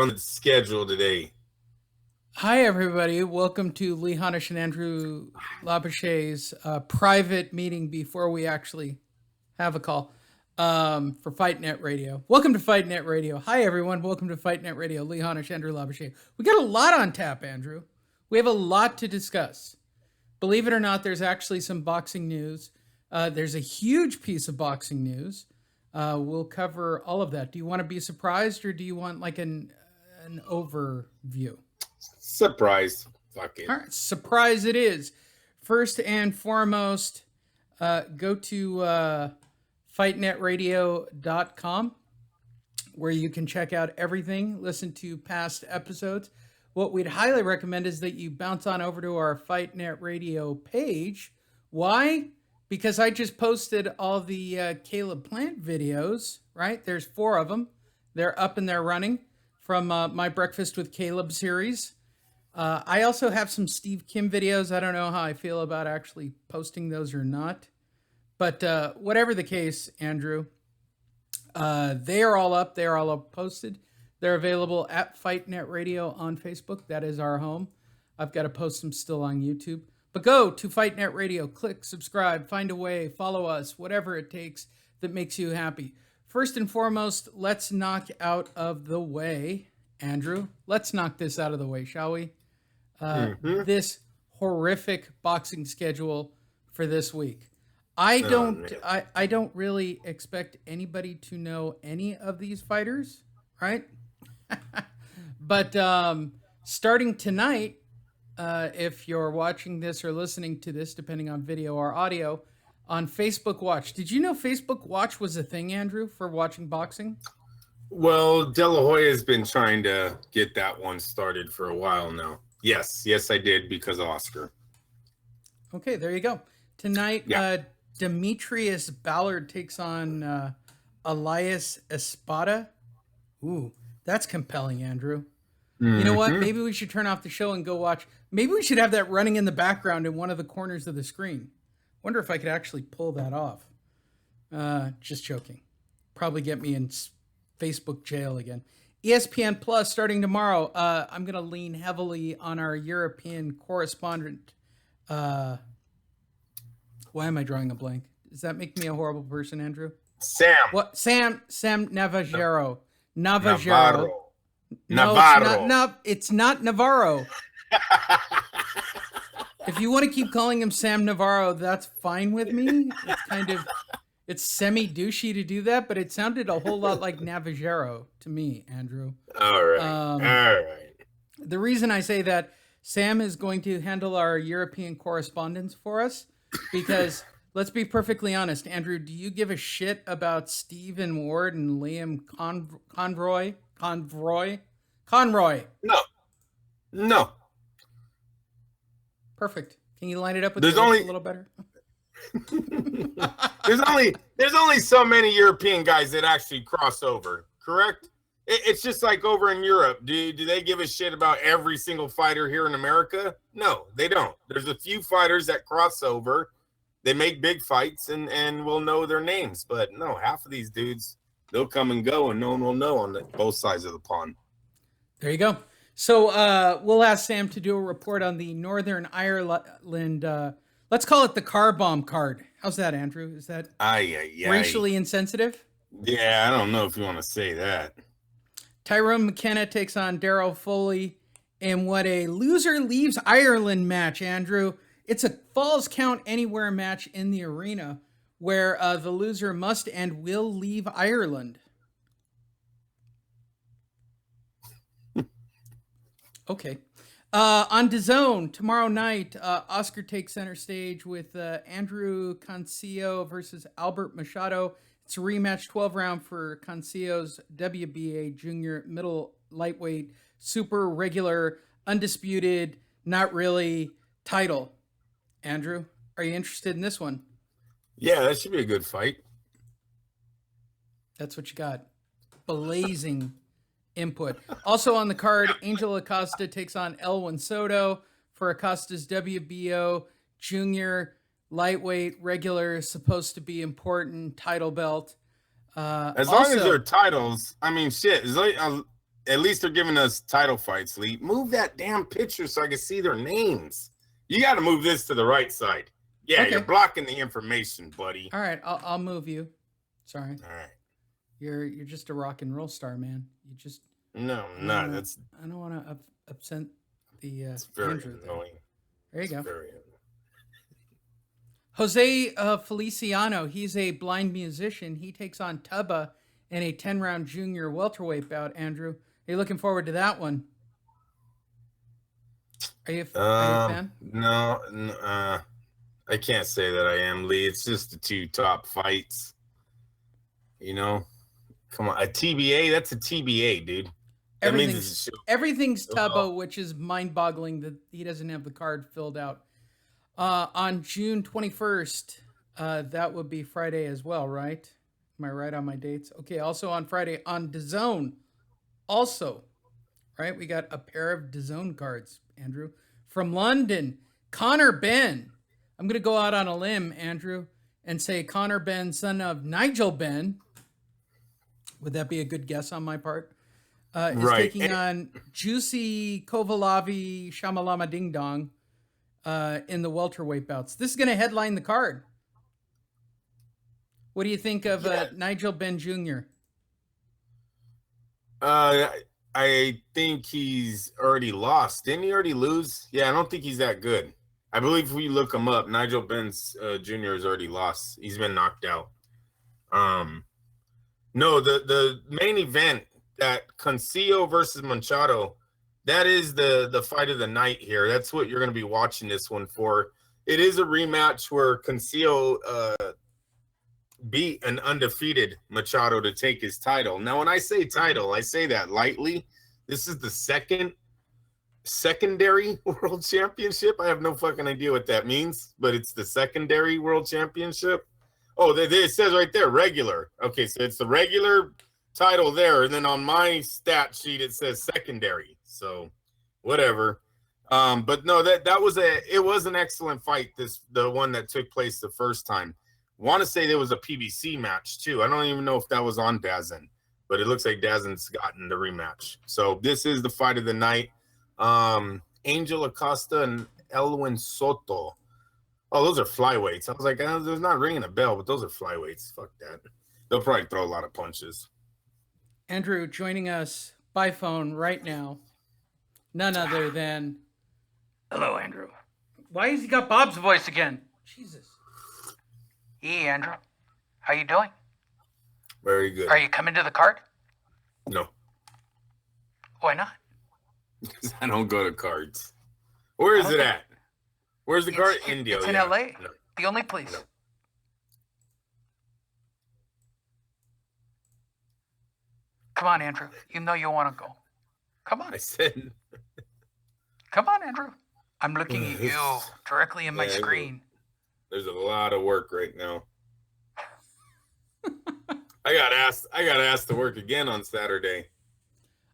on the schedule today? Hi, everybody. Welcome to Lee Honish and Andrew Labache's private meeting before we actually have a call for Fight Net Radio. Welcome to Fight Net Radio. Hi, everyone. Welcome to Fight Net Radio. Lee Honish, Andrew Labache. We got a lot on tap, Andrew. We have a lot to discuss. Believe it or not, there's actually some boxing news. There's a huge piece of boxing news. We'll cover all of that. Do you want to be surprised, or do you want like an overview? Surprise. Fuck it. All right, surprise it is. First and foremost, go to fightnetradio.com where you can check out everything, listen to past episodes. What we'd highly recommend is that you bounce on over to our Fight Net Radio page. Why? Because I just posted all the Caleb Plant videos, right? There's 4 of them. They're up and they're running from my Breakfast with Caleb series. I also have some Steve Kim videos. I don't know how I feel about actually posting those or not. But whatever the case, Andrew, they are all up. They are all up posted. They're available at Fight Net Radio on Facebook. That is our home. I've got to post them still on YouTube. But go to Fight Net Radio, click subscribe, find a way, follow us, whatever it takes that makes you happy. First and foremost, let's knock out of the way, Andrew. Let's knock this out of the way, shall we? This horrific boxing schedule for this week. I don't really expect anybody to know any of these fighters, right? But starting tonight, if you're watching this or listening to this, depending on video or audio, on Facebook Watch. Did you know Facebook Watch was a thing, Andrew, for watching boxing? Well, De La Hoya has been trying to get that one started for a while now. Yes, I did because of Oscar. Okay, there you go. Tonight, Demetrius Ballard takes on Elias Espada. Ooh, that's compelling, Andrew. You know what? Maybe we should turn off the show and go watch. Maybe we should have that running in the background in one of the corners of the screen. Wonder if I could actually pull that off. Just joking. Probably get me in Facebook jail again. ESPN Plus starting tomorrow. I'm going to lean heavily on our European correspondent. Why am I drawing a blank? Does that make me a horrible person, Andrew? Sam. What? Sam Navajero. Navarro. No, it's not Navarro. If you want to keep calling him Sam Navarro, that's fine with me. It's semi-douchey to do that, but it sounded a whole lot like Navajero to me, Andrew. All right. The reason I say that, Sam is going to handle our European correspondence for us because, let's be perfectly honest, Andrew, do you give a shit about Stephen Ward and Liam Conroy? No. Perfect. Can you line it up with a little better? There's only so many European guys that actually cross over, correct? It's just like over in Europe. Do they give a shit about every single fighter here in America? No, they don't. There's a few fighters that cross over. They make big fights and we'll know their names. But no, half of these dudes, they'll come and go and no one will know on both sides of the pond. There you go. So we'll ask Sam to do a report on the Northern Ireland, let's call it the car bomb card. How's that, Andrew? Is that racially insensitive? Yeah, I don't know if you want to say that. Tyrone McKenna takes on Daryl Foley in what a loser leaves Ireland match, Andrew. It's a falls count anywhere match in the arena where the loser must and will leave Ireland. Okay. On DAZN tomorrow night, Oscar takes center stage with Andrew Cancillo versus Albert Machado. It's a rematch 12 round for Cancillo's WBA junior middle lightweight super regular undisputed not really title. Andrew, are you interested in this one? Yeah, that should be a good fight. That's what you got. Blazing input. Also on the card, Angel Acosta takes on Elwin Soto for Acosta's WBO junior lightweight regular, supposed to be important title belt. As long as they're titles, I mean, shit. at least they're giving us title fights, Lee. Move that damn picture so I can see their names. You got to move this to the right side. Yeah, Okay. You're blocking the information, buddy. All right, I'll move you. Sorry. All right. You're just a rock and roll star, man. You just No, I no, don't that's wanna, I don't want to upset the it's very Andrew there. annoying. There you go. Very annoying. Jose Feliciano, he's a blind musician. He takes on Tubba in a 10-round junior welterweight bout, Andrew. Are you looking forward to that one? Are you a fan? No, I can't say that I am, Lee. It's just the two top fights. You know? Come on. A TBA? That's a TBA, dude. That Everything's Tubba, which is mind-boggling that he doesn't have the card filled out. On June 21st, that would be Friday as well, right? Am I right on my dates? Okay, also on Friday on DAZN. Also, right? We got a pair of DAZN cards, Andrew. From London, Conor Benn. I'm going to go out on a limb, Andrew, and say Conor Benn, son of Nigel Benn. Would that be a good guess on my part? Is taking on Juicy Kovalavi Shamalama Ding Dong in the welterweight bouts. This is going to headline the card. What do you think of Nigel Benn Jr.? I think he's already lost. Didn't he already lose? Yeah, I don't think he's that good. I believe if we look him up, Nigel Benn Jr. has already lost. He's been knocked out. No, the main event, that Concillo versus Machado, that is the fight of the night here. That's what you're going to be watching this one for. It is a rematch where Concillo beat an undefeated Machado to take his title. Now, when I say title, I say that lightly. This is the secondary world championship. I have no fucking idea what that means, but it's the secondary world championship. Oh, it says right there, regular. Okay, so it's the regular title there, and then on my stat sheet it says secondary. So, whatever. But no, it was an excellent fight. The one that took place the first time. Want to say there was a PBC match too. I don't even know if that was on DAZN, but it looks like DAZN's gotten the rematch. So this is the fight of the night. Angel Acosta and Elwin Soto. Oh, those are flyweights. I was like, there's not ringing a bell, but those are flyweights. Fuck that. They'll probably throw a lot of punches. Andrew joining us by phone right now. None other than... Hello, Andrew. Why has he got Bob's voice again? Jesus. Hey, Andrew. How you doing? Very good. Are you coming to the card? No. Why not? Because I don't go to cards. Where is it at? Where's the card? India. It's in LA. No. The only place. No. Come on, Andrew. You know you want to go. Come on. I said. Come on, Andrew. I'm looking at you directly in my screen. There's a lot of work right now. I got asked to work again on Saturday.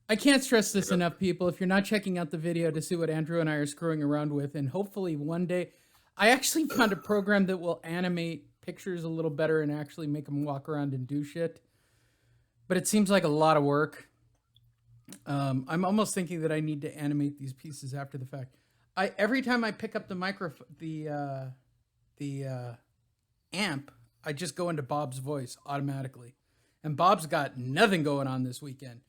I can't stress this enough, people. If you're not checking out the video to see what Andrew and I are screwing around with, and hopefully one day, I actually found a program that will animate pictures a little better and actually make them walk around and do shit. But it seems like a lot of work. I'm almost thinking that I need to animate these pieces after the fact. Every time I pick up the microphone, the amp, I just go into Bob's voice automatically. And Bob's got nothing going on this weekend.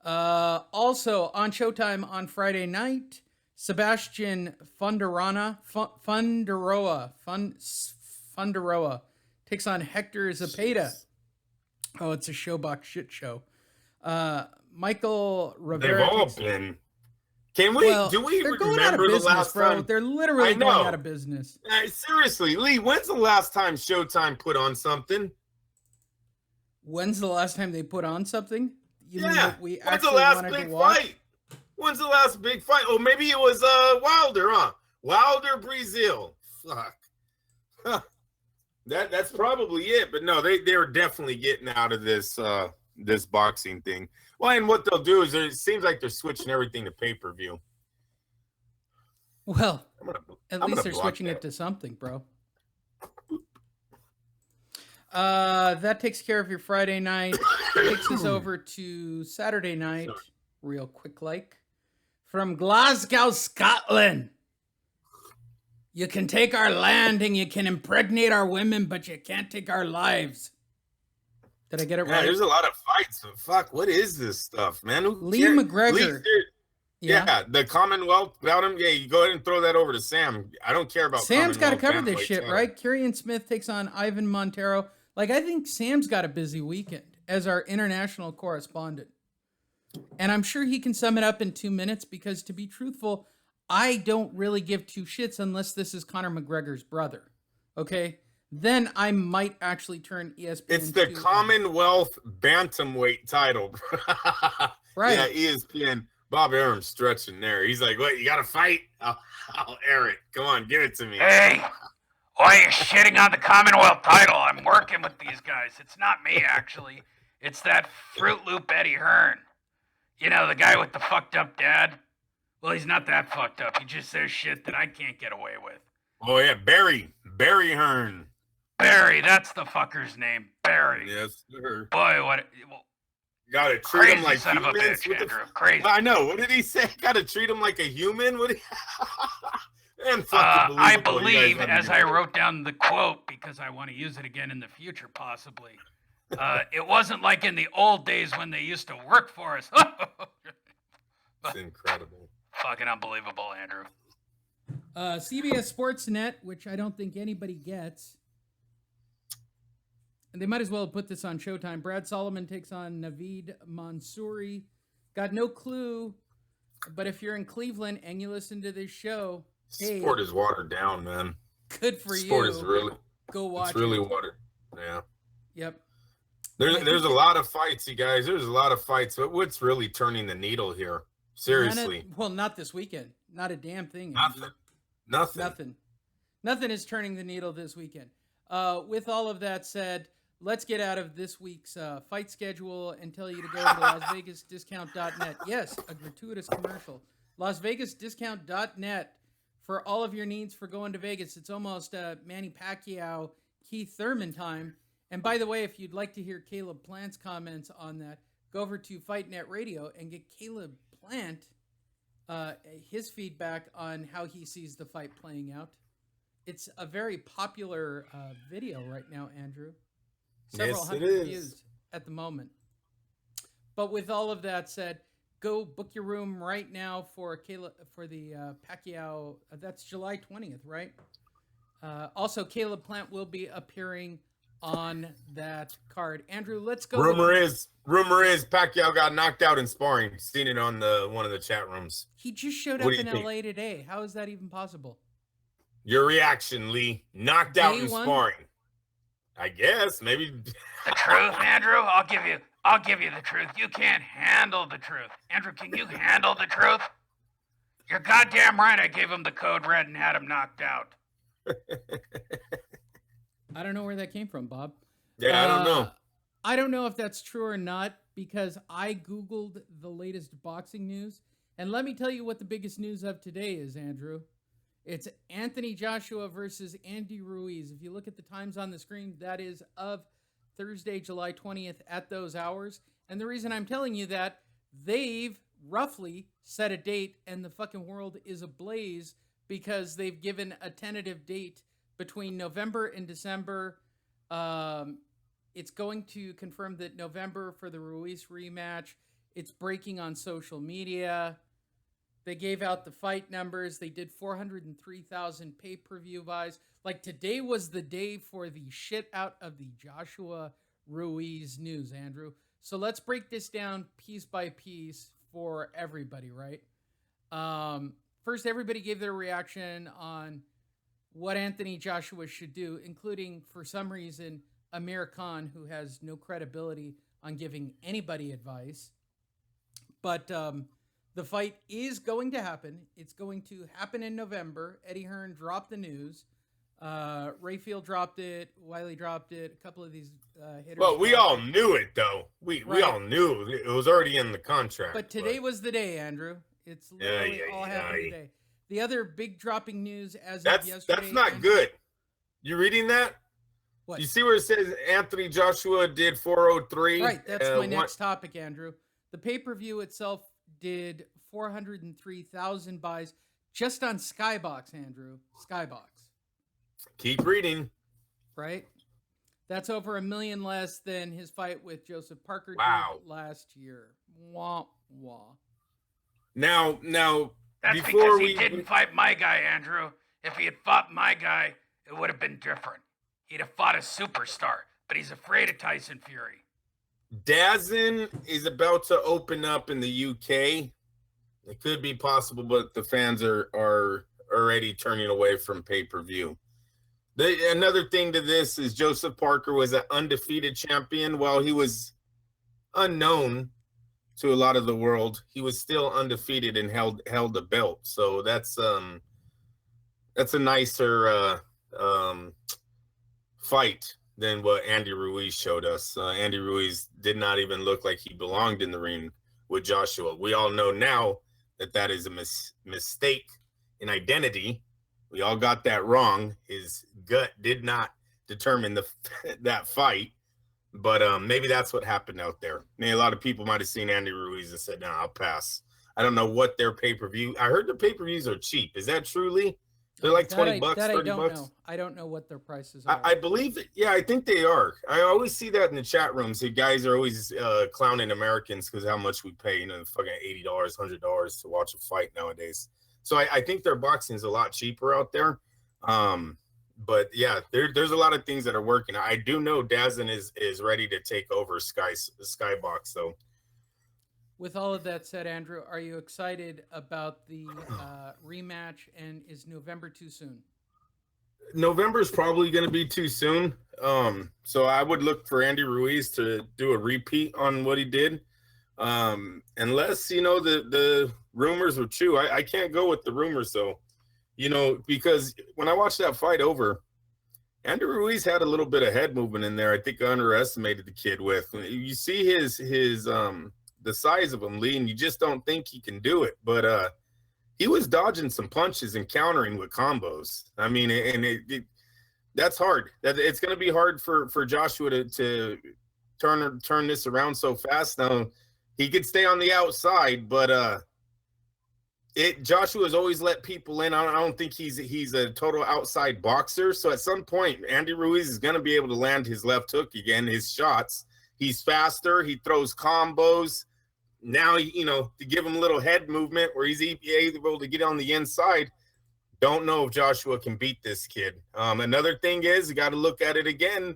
Also on Showtime on Friday night, Sebastian Fundaroa takes on Hector Zepeda. Oh, it's a showbox shit show. Michael Rivera. They've all been. Can we? Do we remember the last time? They're literally going out of business. Seriously, Lee, when's the last time Showtime put on something? When's the last time they put on something? When's the last big fight? When's the last big fight? Oh, maybe it was Wilder, huh? Wilder, Brazil. Fuck. Huh. That's probably it. But no, they were definitely getting out of this this boxing thing. Well, and what they'll do is it seems like they're switching everything to pay-per-view. Well, at least they're switching it to something, bro. That takes care of your Friday night. Takes us over to Saturday night, real quick like. From Glasgow, Scotland. You can take our land and you can impregnate our women, but you can't take our lives. Did I get it right? There's a lot of fights. But fuck, what is this stuff, man? Lee McGregor. Yeah, the Commonwealth about him. Yeah, you go ahead and throw that over to Sam. I don't care about Sam's got to cover this shit, right? Kyrian Smith takes on Ivan Montero. Like, I think Sam's got a busy weekend as our international correspondent. And I'm sure he can sum it up in 2 minutes because, to be truthful, I don't really give two shits unless this is Conor McGregor's brother. Okay? Then I might actually turn ESPN. It's the Commonwealth Bantamweight title. Right. Yeah, ESPN. Bob Arum's stretching there. He's like, what, you got to fight? I'll air it. Come on, give it to me. Hey, why are you shitting on the Commonwealth title? I'm working with these guys. It's not me, actually. It's that Fruit Loop Eddie Hearn. You know, the guy with the fucked up dad? Well, he's not that fucked up. He just says shit that I can't get away with. Oh, yeah, Barry Hearn. Barry, that's the fucker's name. Barry. Yes, sir. Boy, what... Well, gotta treat him like son humans. Of a bitch, Andrew. Crazy. I know. What did he say? Gotta treat him like a human? What? I believe, as I wrote down the quote, because I want to use it again in the future, possibly. It wasn't like in the old days when they used to work for us. It's incredible. Fucking unbelievable, Andrew. CBS Sportsnet, which I don't think anybody gets. And they might as well have put this on Showtime. Brad Solomon takes on Naveed Mansouri. Got no clue, but if you're in Cleveland and you listen to this show, hey, sport is watered down, man. Good for sport you. Is really go watch. It's really watered. Yeah. Yep. There's a lot of fights, you guys. There's a lot of fights. But what's really turning the needle here? Seriously. Not this weekend. Not a damn thing. Nothing. Nothing is turning the needle this weekend. With all of that said, let's get out of this week's fight schedule and tell you to go to LasVegasDiscount.net. Yes, a gratuitous commercial. LasVegasDiscount.net for all of your needs for going to Vegas. It's almost Manny Pacquiao, Keith Thurman time. And by the way, if you'd like to hear Caleb Plant's comments on that, go over to FightNet Radio and get Caleb Plant, his feedback on how he sees the fight playing out. It's a very popular video right now, Andrew. Several hundred views at the moment. But with all of that said, go book your room right now for the Pacquiao. That's July 20th, right? Also, Caleb Plant will be appearing on that card. Andrew, let's go. Rumor is Pacquiao got knocked out in sparring. Seen it on one of the chat rooms. He just showed up in LA today. How is that even possible? Your reaction, Lee? Knocked out in sparring. I guess maybe the truth, Andrew. I'll give you the truth. You can't handle the truth, Andrew. Can you handle the truth? You're goddamn right. I gave him the code red and had him knocked out. I don't know where that came from, Bob. Yeah, I don't know. I don't know if that's true or not because I Googled the latest boxing news. And let me tell you what the biggest news of today is, Andrew. It's Anthony Joshua versus Andy Ruiz. If you look at the times on the screen, that is of Thursday, July 20th at those hours. And the reason I'm telling you that, they've roughly set a date and the fucking world is ablaze because they've given a tentative date between November and December. It's going to confirm that November for the Ruiz rematch. It's breaking on social media. They gave out the fight numbers. They did 403,000 pay-per-view buys. Like, today was the day for the shit out of the Joshua Ruiz news, Andrew. So let's break this down piece by piece for everybody, right? First, everybody gave their reaction on what Anthony Joshua should do, including, for some reason, Amir Khan, who has no credibility on giving anybody advice. But the fight is going to happen. It's going to happen in November. Eddie Hearn dropped the news. Rayfield dropped it. Wiley dropped it. A couple of these hitters. Well, we all knew it, though. We all knew it was already in the contract. But today was the day, Andrew. It's literally all happening today. The other big dropping news as of yesterday. That's not good. You reading that? What? You see where it says Anthony Joshua did 403? Right. That's my next topic, Andrew. The pay-per-view itself did 403,000 buys just on Skybox, Andrew. Skybox. Keep reading. Right? That's over $1 million less than his fight with Joseph Parker Wow. did last year. Wah, wah. Now, That's before because he didn't fight my guy, Andrew. If he had fought my guy, it would have been different. He'd have fought a superstar, but he's afraid of Tyson Fury. DAZN is about to open up in the UK. It could be possible, but the fans are already turning away from pay-per-view. Another thing to this is Joseph Parker was an undefeated champion. While he was unknown to a lot of the world, he was still undefeated and held the belt. So that's a nicer fight than what Andy Ruiz showed us. Andy Ruiz did not even look like he belonged in the ring with Joshua. We all know now that is a mistake in identity. We all got that wrong. His gut did not determine that fight, but maybe that's what happened out there. Maybe a lot of people might have seen Andy Ruiz and said, "No, I'll pass." I don't know what their pay-per-view. I heard the pay-per-views are cheap. Is that truly? They're like $20, $30. I don't know. I don't know what their prices are. I believe it. Yeah, I think they are. I always see that in the chat rooms. The guys are always clowning Americans because how much we pay, fucking $80, $100 to watch a fight nowadays. So I think their boxing is a lot cheaper out there. But yeah, there's a lot of things that are working. I do know DAZN is ready to take over Skybox. So with all of that said, Andrew, are you excited about the rematch? And is November too soon? November is probably going to be too soon. So I would look for Andy Ruiz to do a repeat on what he did. Unless, the rumors were true. I can't go with the rumors, though, because when I watched that fight over, Andy Ruiz had a little bit of head movement in there. I think I underestimated the kid with. You see his the size of him, Lee, and you just don't think he can do it. But he was dodging some punches and countering with combos. I mean, and that's hard. It's going to be hard for Joshua to turn this around so fast. Now, he could stay on the outside, but Joshua's always let people in. I don't think he's a total outside boxer. So at some point, Andy Ruiz is going to be able to land his left hook again, his shots. He's faster. He throws combos. Now, to give him a little head movement where he's able to get on the inside. Don't know if Joshua can beat this kid. Another thing is, you got to look at it again.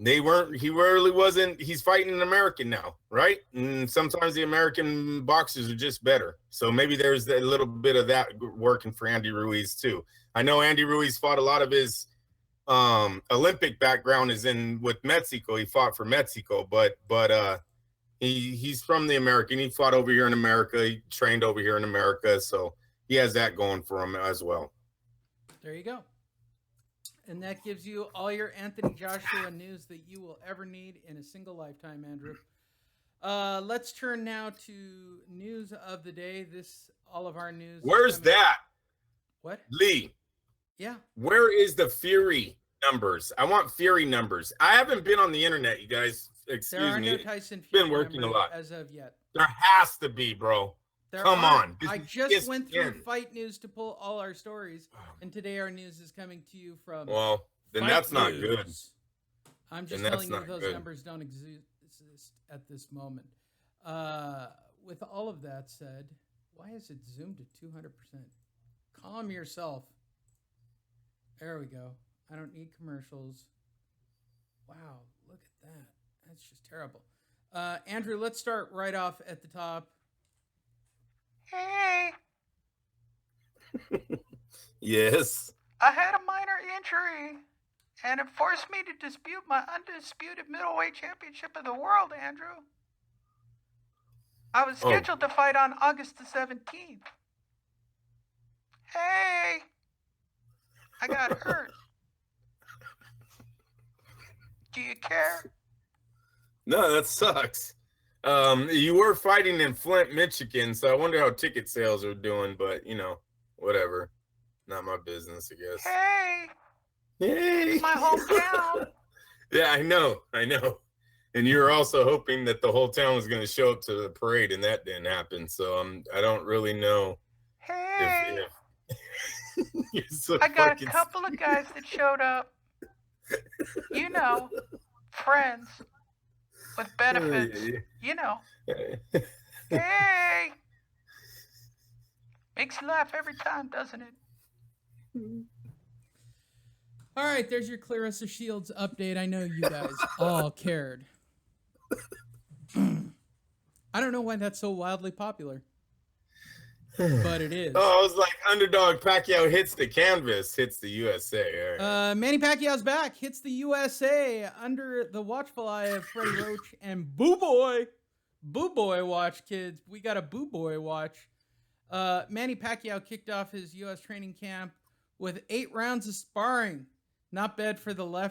He really wasn't. He's fighting an American now, right? And sometimes the American boxers are just better. So maybe there's a little bit of that working for Andy Ruiz too. I know Andy Ruiz fought a lot of his Olympic background is in with Mexico. He fought for Mexico, but he's from the American. He fought over here in America. He trained over here in America, so he has that going for him as well. There you go. And that gives you all your Anthony Joshua news that you will ever need in a single lifetime, Andrew. Let's turn now to news of the day. All of our news. Where's that? What? Lee. Yeah. Where is the Fury numbers? I want Fury numbers. I haven't been on the internet, you guys. Excuse there are me. No Tyson Fury been working a lot as of yet. There has to be, bro. Come on. I just went through Fight News to pull all our stories, and today our news is coming to you from. Well, then Fight that's not News. good. I'm just telling you those numbers don't exist at this moment. With all of that said, why is it zoomed to 200%? Calm yourself. There we go. I don't need commercials. Wow, look at that. That's just terrible. Andrew, let's start right off at the top. Hey, Yes. I had a minor injury, and it forced me to dispute my undisputed middleweight championship of the world, Andrew. I was scheduled to fight on August the 17th. Hey, I got hurt. Do you care? No, that sucks. You were fighting in Flint, Michigan, so I wonder how ticket sales are doing, but whatever. Not my business, I guess. Hey, Hey. it's my hometown. Yeah, I know. And you're also hoping that the whole town was going to show up to the parade, and that didn't happen. So I don't really know Hey, if you're so I got a fucking couple of guys that showed up. You know, friends with benefits. You know. Hey! Makes you laugh every time, doesn't it? All right, there's your Clarissa Shields update. I know you guys all cared. I don't know why that's so wildly popular, but it is. Oh, I was like, underdog Pacquiao hits the canvas, hits the USA. All right. Manny Pacquiao's back, hits the USA under the watchful eye of Freddie Roach and Boo Boy. Boo Boy watch, kids. We got a Boo Boy watch. Manny Pacquiao kicked off his U.S. training camp with 8 rounds of sparring. Not bad for the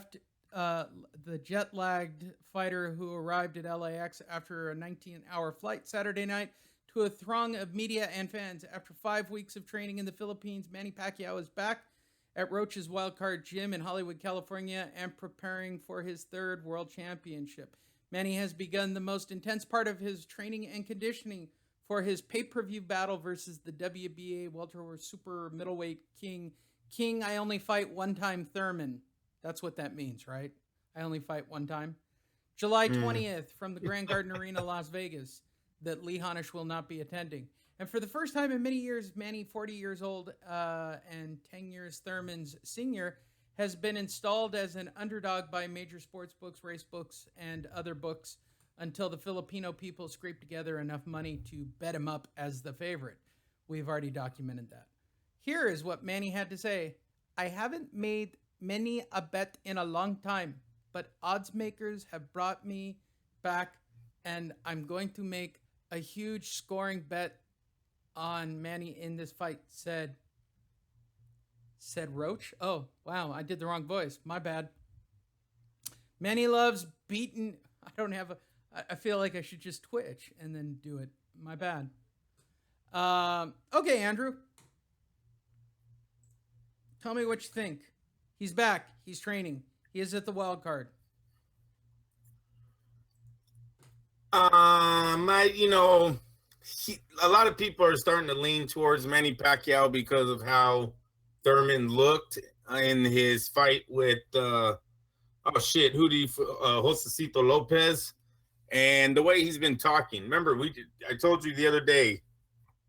jet-lagged fighter who arrived at LAX after a 19-hour flight Saturday night to a throng of media and fans. After 5 weeks of training in the Philippines, Manny Pacquiao is back at Roach's Wildcard Gym in Hollywood, California, and preparing for his 3rd World Championship. Manny has begun the most intense part of his training and conditioning for his pay-per-view battle versus the WBA welterweight super middleweight king, I only fight one time Thurman. That's what that means, right? I only fight one time. July 20th from the Grand Garden Arena, Las Vegas, that Lee Honish will not be attending. And for the first time in many years, Manny, 40 years old and 10 years Thurman's senior, has been installed as an underdog by major sports books, race books, and other books until the Filipino people scrape together enough money to bet him up as the favorite. We've already documented that. Here is what Manny had to say. I haven't made many a bet in a long time, but odds makers have brought me back, and I'm going to make a huge scoring bet on Manny in this fight, said Roach. Oh, wow, I did the wrong voice. My bad. Manny loves beating. I feel like I should just twitch and then do it. My bad. Okay, Andrew. Tell me what you think. He's back. He's training. He is at the wild card. A lot of people are starting to lean towards Manny Pacquiao because of how Thurman looked in his fight with Josecito Lopez, and the way he's been talking. Remember, I told you the other day,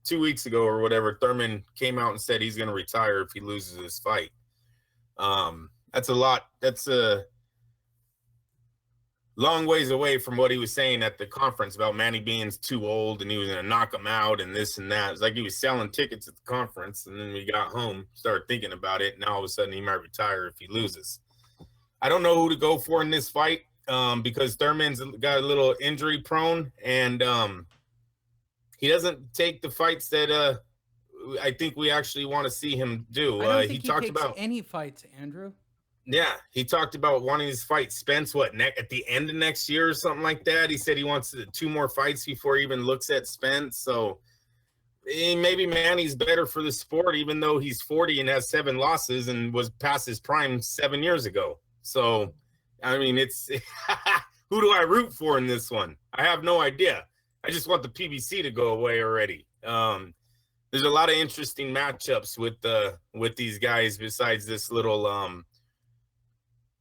2 weeks ago or whatever, Thurman came out and said he's going to retire if he loses this fight. That's a lot. That's a long ways away from what he was saying at the conference about Manny being too old and he was going to knock him out and this and that. It's like he was selling tickets at the conference, and then we got home, started thinking about it, and all of a sudden he might retire if he loses. I don't know who to go for in this fight because Thurman's got a little injury prone, and he doesn't take the fights that I think we actually want to see him do. I don't think he he talked takes about any fights, Andrew. Yeah, he talked about wanting to fight Spence at the end of next year or something like that. He said he wants 2 more fights before he even looks at Spence. So maybe Manny's better for the sport, even though he's 40 and has 7 losses and was past his prime 7 years ago. So, I mean, it's who do I root for in this one? I have no idea. I just want the PBC to go away already. There's a lot of interesting matchups with these guys besides this little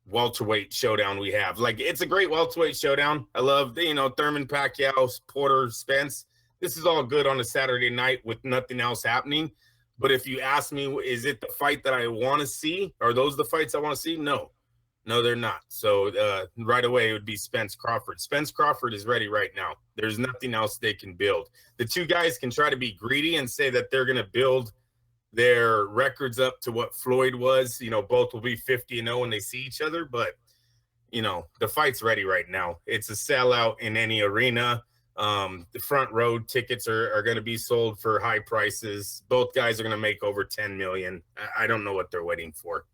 welterweight showdown we have. Like, it's a great welterweight showdown. I love Thurman, Pacquiao, Porter, Spence. This is all good on a Saturday night with nothing else happening. But if you ask me, is it the fight that I want to see? Are those the fights I want to see? No, they're not. So right away it would be Spence Crawford. Spence Crawford is ready right now. There's nothing else they can build. The 2 guys can try to be greedy and say that they're going to build their records up to what Floyd was. Both will be 50-0 when they see each other, but the fight's ready right now. It's a sellout in any arena. The front row tickets are going to be sold for high prices. Both guys are going to make over 10 million. I don't know what they're waiting for.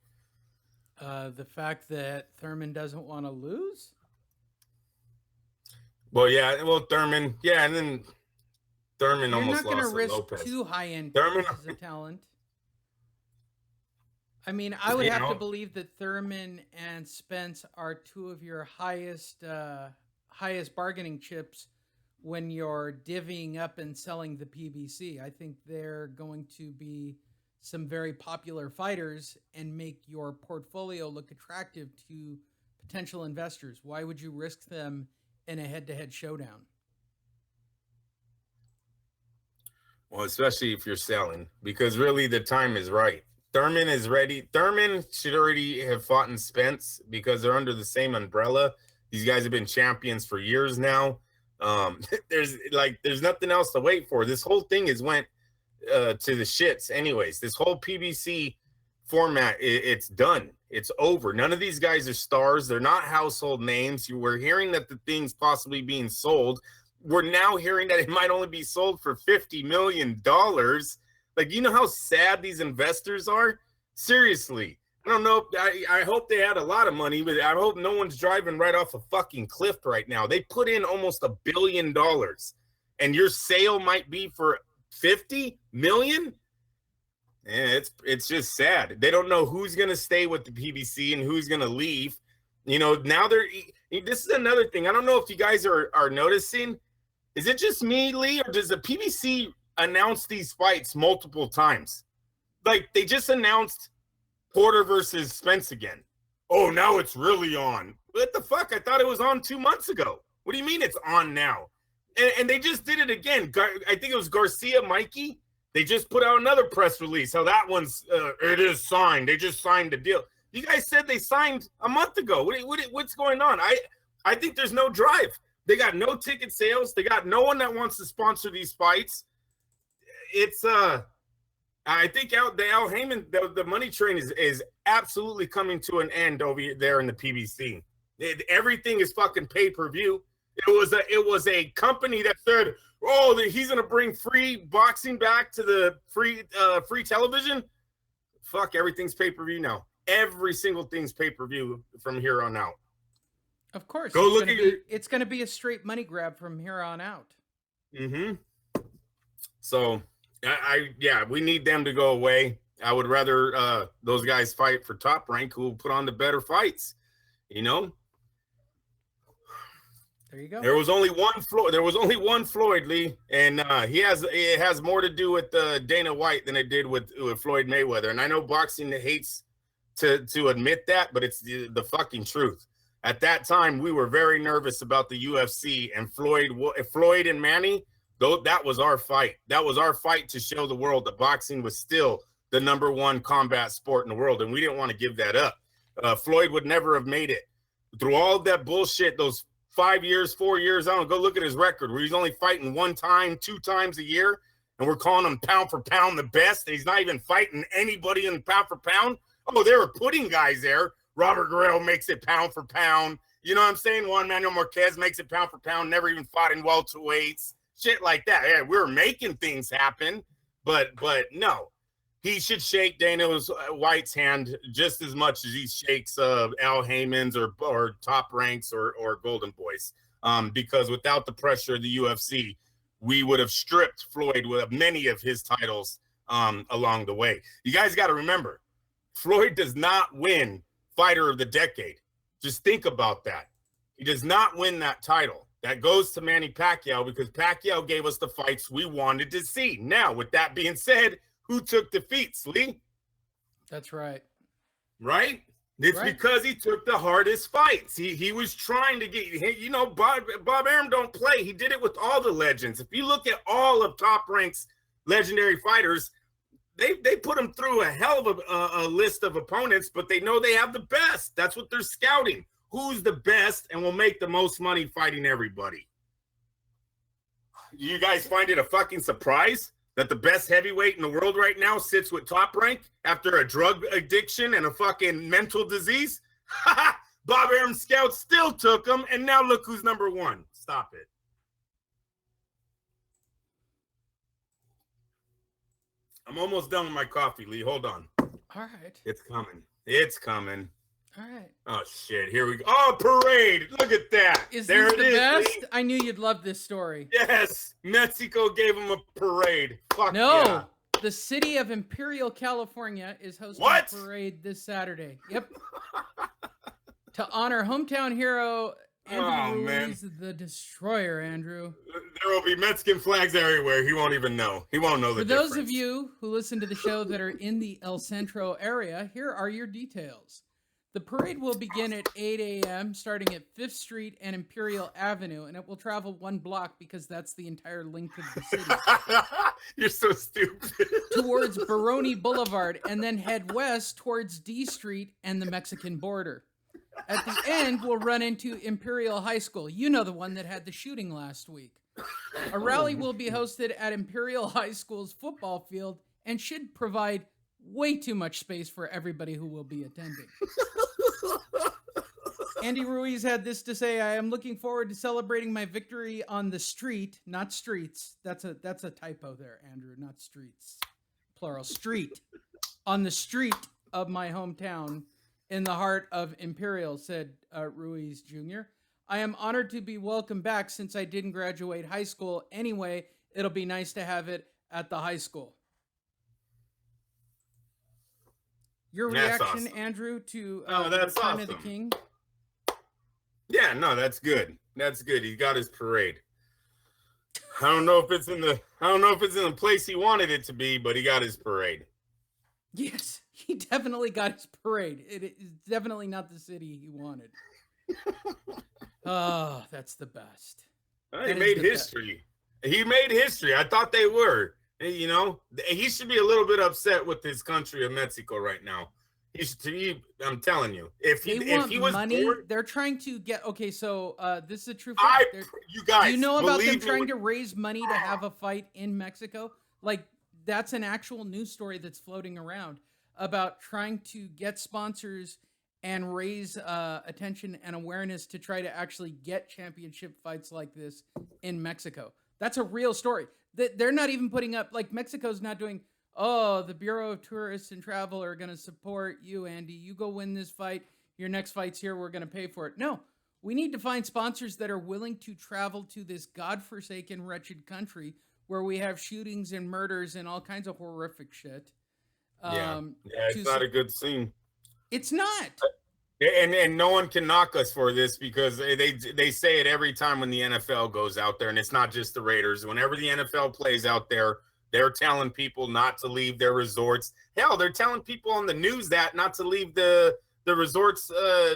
The fact that Thurman doesn't want to lose? Well, yeah. Well, Thurman. Yeah, and then Thurman You're almost not going to lost risk to Lopez. 2 high-end Thurman pieces of talent. I mean, I would have to believe that Thurman and Spence are 2 of your highest highest bargaining chips when you're divvying up and selling the PBC. I think they're going to be some very popular fighters and make your portfolio look attractive to potential investors. Why would you risk them in a head-to-head showdown? Well, especially if you're selling, because really the time is right. Thurman is ready. Thurman should already have fought in Spence because they're under the same umbrella. These guys have been champions for years now. There's nothing else to wait for. This whole thing is went to the shits anyways. This whole PBC format, it's done. It's over. None of these guys are stars. They're not household names. We're hearing that the thing's possibly being sold. We're now hearing that it might only be sold for $50 million. Like, you know how sad these investors are? Seriously. I don't know. I hope they had a lot of money, but I hope no one's driving right off a fucking cliff right now. They put in almost $1 billion, and your sale might be for 50 million. It's just sad. They don't know who's going to stay with the PBC and who's going to leave. You know, now this is another thing. I don't know if you guys are noticing. Is it just me, Lee, or does the PBC announce these fights multiple times? Like, they just announced Porter versus Spence again. Oh, now it's really on. What the fuck? I thought it was on 2 months ago. What do you mean it's on now? And they just did it again. I think it was Garcia Mikey. They just put out another press release. How that one's, it is signed. They just signed the deal. You guys said they signed a month ago. What's going on? I think there's no drive. They got no ticket sales. They got no one that wants to sponsor these fights. It's I think the Al Heyman, the money train is absolutely coming to an end over there in the PBC. Everything is fucking pay-per-view. It was a company that said, "Oh, he's gonna bring free boxing back to the free television." Fuck, everything's pay-per-view now. Every single thing's pay-per-view from here on out. Of course. Go look at it's going to be a straight money grab from here on out. Mm-hmm. So, we need them to go away. I would rather those guys fight for Top Rank, who will put on the better fights. You know. There you go. There was only one Floyd, Lee, and it has more to do with Dana White than it did with Floyd Mayweather. And I know boxing hates to admit that, but it's the fucking truth. At that time, we were very nervous about the UFC and Floyd and Manny. Though that was our fight. That was our fight to show the world that boxing was still the #1 combat sport in the world, and we didn't want to give that up. Floyd would never have made it through all of that bullshit. Those 5 years, 4 years, I don't know, go look at his record where he's only fighting 1 time, 2 times a year, and we're calling him pound for pound the best, and he's not even fighting anybody in pound for pound. Oh, they were putting guys there. Robert Guerrero makes it pound for pound. You know what I'm saying? Juan Manuel Marquez makes it pound for pound, never even fought in welterweights. Shit like that. Yeah, we're making things happen, but no. He should shake Dana White's hand just as much as he shakes Al Heyman's or Top Ranks or Golden Boys. Because without the pressure of the UFC, we would have stripped Floyd with many of his titles along the way. You guys got to remember, Floyd does not win Fighter of the Decade. Just think about that. He does not win that title. That goes to Manny Pacquiao because Pacquiao gave us the fights we wanted to see. Now, with that being said, who took defeats, Lee? That's right. Right? It's right. Because he took the hardest fights. He was trying to get, you know, Bob Arum don't play. He did it with all the legends. If you look at all of Top Rank's legendary fighters, they put them through a hell of a list of opponents, but they know they have the best. That's what they're scouting. Who's the best and will make the most money fighting everybody? You guys find it a fucking surprise that the best heavyweight in the world right now sits with Top Rank after a drug addiction and a fucking mental disease? Bob Arum scouts still took him, and now look who's #1. Stop it. I'm almost done with my coffee, Lee. Hold on. All right. It's coming. It's coming. All right. Oh, shit. Here we go. Oh, Parade. Look at that. Is there this the best? Lee. I knew you'd love this story. Yes. Mexico gave him a parade. Fuck no. Yeah. The city of Imperial, California is hosting a parade this Saturday. Yep. To honor hometown hero Andy man. Ruiz, the Destroyer, Andrew. There will be Mexican flags everywhere. He won't even know. He won't know the difference. For those of you who listen to the show that are in the El Centro area, here are your details. The parade will begin at 8 a.m., starting at 5th Street and Imperial Avenue, and it will travel 1 block because that's the entire length of the city. You're so stupid. Towards Baroni Boulevard, and then head west towards D Street and the Mexican border. At the end, we'll run into Imperial High School. You know, the one that had the shooting last week. A rally will be hosted at Imperial High School's football field and should provide way too much space for everybody who will be attending. Andy Ruiz had this to say: I am looking forward to celebrating my victory on the street, not streets. That's a typo there, Andrew, not streets. Plural, street. On the street of my hometown in the heart of Imperial, said Ruiz Jr. I am honored to be welcomed back since I didn't graduate high school. Anyway, it'll be nice to have it at the high school. Your reaction, awesome. Andrew, to that's Return awesome. of the King? Yeah, no, that's good. That's good. He got his parade. I don't know if it's in the place he wanted it to be, but he got his parade. Yes, he definitely got his parade. It is definitely not the city he wanted. Oh, that's the best. He made history. He made history. I thought they were. You know, he should be a little bit upset with his country of Mexico right now. He should. I'm telling you, if he was money, born, they're trying to get. Okay, so this is a true fact. You guys, do you know about them trying to raise money to have a fight in Mexico? Like, that's an actual news story that's floating around about trying to get sponsors and raise attention and awareness to try to actually get championship fights like this in Mexico. That's a real story. They're not even putting up, like, Mexico's not doing, oh, the Bureau of Tourists and Travel are going to support you, Andy. You go win this fight. Your next fight's here. We're going to pay for it. No, we need to find sponsors that are willing to travel to this godforsaken, wretched country where we have shootings and murders and all kinds of horrific shit. It's not a good scene. It's not. And no one can knock us for this because they say it every time when the NFL goes out there, and it's not just the Raiders. Whenever the NFL plays out there, they're telling people not to leave their resorts. Hell, they're telling people on the news that not to leave the resorts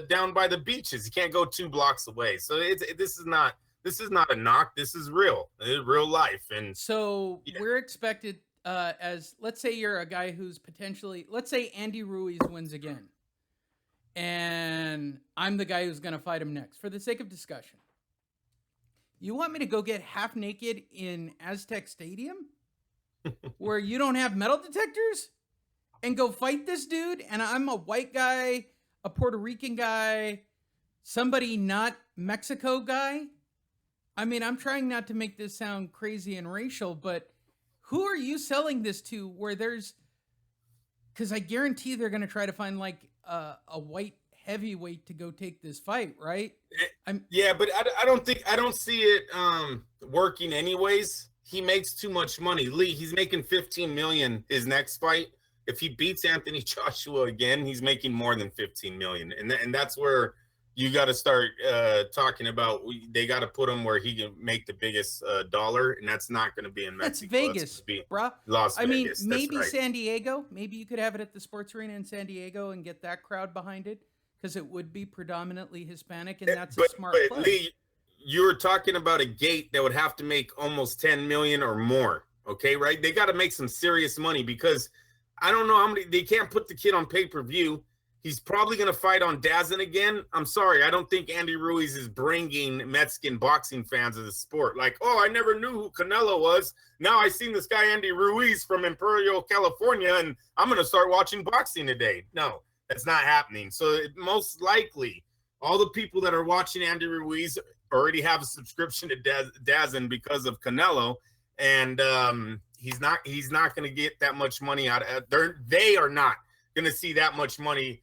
down by the beaches. You can't go 2 blocks away. So this is not a knock. This is real. It's real life. And so we're expected as, let's say you're a guy who's potentially, let's say Andy Ruiz wins again. And I'm the guy who's going to fight him next. For the sake of discussion, you want me to go get half naked in Aztec Stadium where you don't have metal detectors and go fight this dude? And I'm a white guy, a Puerto Rican guy, somebody not Mexico guy. I mean, I'm trying not to make this sound crazy and racial, but who are you selling this to where there's, because I guarantee they're going to try to find like a white heavyweight to go take this fight, right? But I don't see it working anyways. He makes too much money. Lee, he's making $15 million his next fight. If he beats Anthony Joshua again, he's making more than $15 million, and that's where you got to start talking about. They got to put him where he can make the biggest dollar, and that's not going to be in Mexico. That's Vegas, bro. Las Vegas. I mean, maybe right. San Diego. Maybe you could have it at the sports arena in San Diego and get that crowd behind it because it would be predominantly Hispanic, and that's a smart play. Lee, you were talking about a gate that would have to make almost $10 million or more. Okay, right? They got to make some serious money because I don't know how many. They can't put the kid on pay-per-view. He's probably going to fight on DAZN again. I'm sorry. I don't think Andy Ruiz is bringing Mexican boxing fans of the sport. Like, oh, I never knew who Canelo was. Now I seen this guy, Andy Ruiz from Imperial, California, and I'm going to start watching boxing today. No, that's not happening. So most likely all the people that are watching Andy Ruiz already have a subscription to DAZN because of Canelo. And he's not going to get that much money out of they are not going to see that much money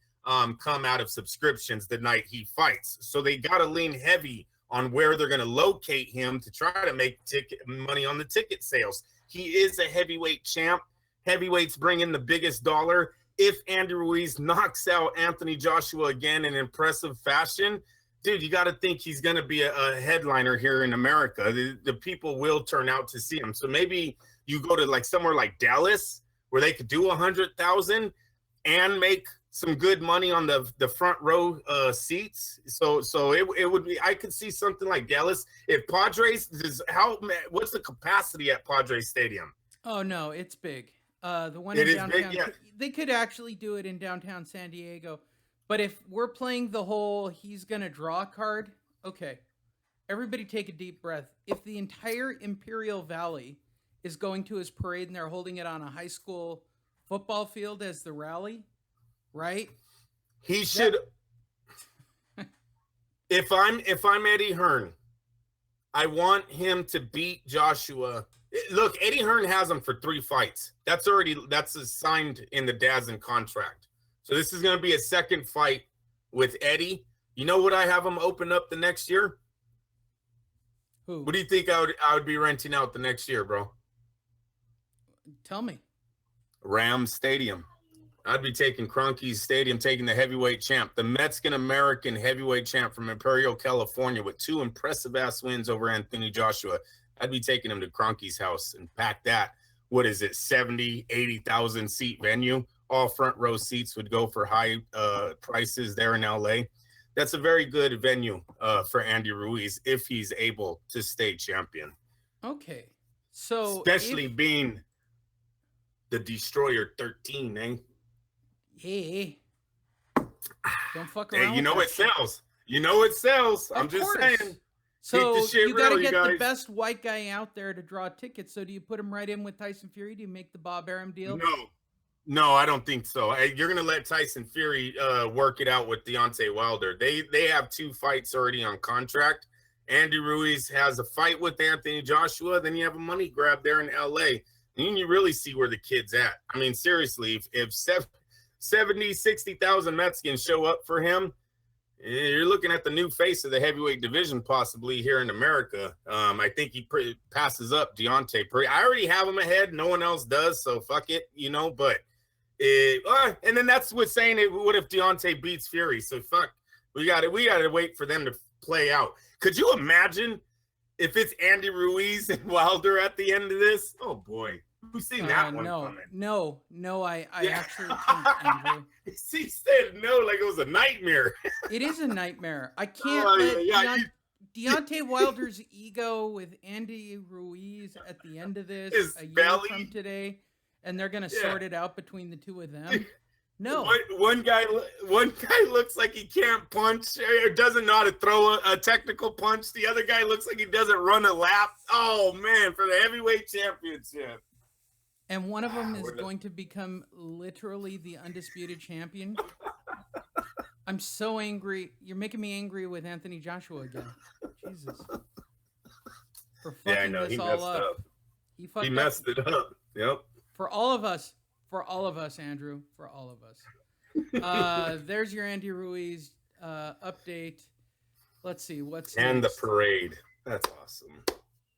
come out of subscriptions the night he fights. So they got to lean heavy on where they're going to locate him to try to make money on the ticket sales. He is a heavyweight champ. Heavyweights bring in the biggest dollar. If Andy Ruiz knocks out Anthony Joshua again in impressive fashion, dude, you got to think he's going to be a headliner here in America. The people will turn out to see him. So maybe you go to like somewhere like Dallas where they could do 100,000 and make some good money on the front row seats. So it would be, I could see something like Dallas. If Padres what's the capacity at Padres Stadium? Oh no, it's big. The one in downtown, big, yeah. They could actually do it in downtown San Diego. But if we're playing the whole he's going to draw card, okay, everybody take a deep breath. If the entire Imperial Valley is going to his parade and they're holding it on a high school football field as the rally, right? He should. If I'm Eddie Hearn, I want him to beat Joshua. Look, Eddie Hearn has him for 3 fights. That's signed in the DAZN contract. So this is going to be a second fight with Eddie. You know what I have him open up the next year? Who? What do you think I would be renting out the next year, bro? Tell me. Ram Stadium. I'd be taking Kroenke's Stadium, taking the heavyweight champ, the Mexican-American heavyweight champ from Imperial, California, with 2 impressive-ass wins over Anthony Joshua. I'd be taking him to Kroenke's house and pack that. What is it, 70, 80,000 seat venue? All front row seats would go for high prices there in LA. That's a very good venue for Andy Ruiz if he's able to stay champion. Okay. So especially being the Destroyer 13, eh? Hey. Don't fuck around. Hey, you know it sells. You know it sells. I'm just saying. So you got to get the best white guy out there to draw tickets. So do you put him right in with Tyson Fury? Do you make the Bob Arum deal? No, I don't think so. You're going to let Tyson Fury work it out with Deontay Wilder. They have 2 fights already on contract. Andy Ruiz has a fight with Anthony Joshua. Then you have a money grab there in LA. And you really see where the kid's at. I mean, seriously, if 70, 60,000 Mexicans show up for him, you're looking at the new face of the heavyweight division possibly here in America. I think he passes up Deontay. I already have him ahead. No one else does, so fuck it, but and then that's what's saying it. What if Deontay beats Fury? So fuck, we got to wait for them to play out. Could you imagine if it's Andy Ruiz and Wilder at the end of this? Oh boy, who've seen that one coming? No, I actually think, Andrew. He said no like it was a nightmare. It is a nightmare. I can't let Deontay Wilder's ego with Andy Ruiz at the end of this a year from today. And they're gonna sort it out between the 2 of them. No, one guy looks like he can't punch or doesn't know how to throw a technical punch. The other guy looks like he doesn't run a lap. Oh man, for the heavyweight championship. And one of them is going to become literally the undisputed champion. I'm so angry. You're making me angry with Anthony Joshua again. Jesus. For fucking this all up. He messed it up. Yep. For all of us, Andrew, for all of us. There's your Andy Ruiz update. Let's see what's and next. The parade. That's awesome.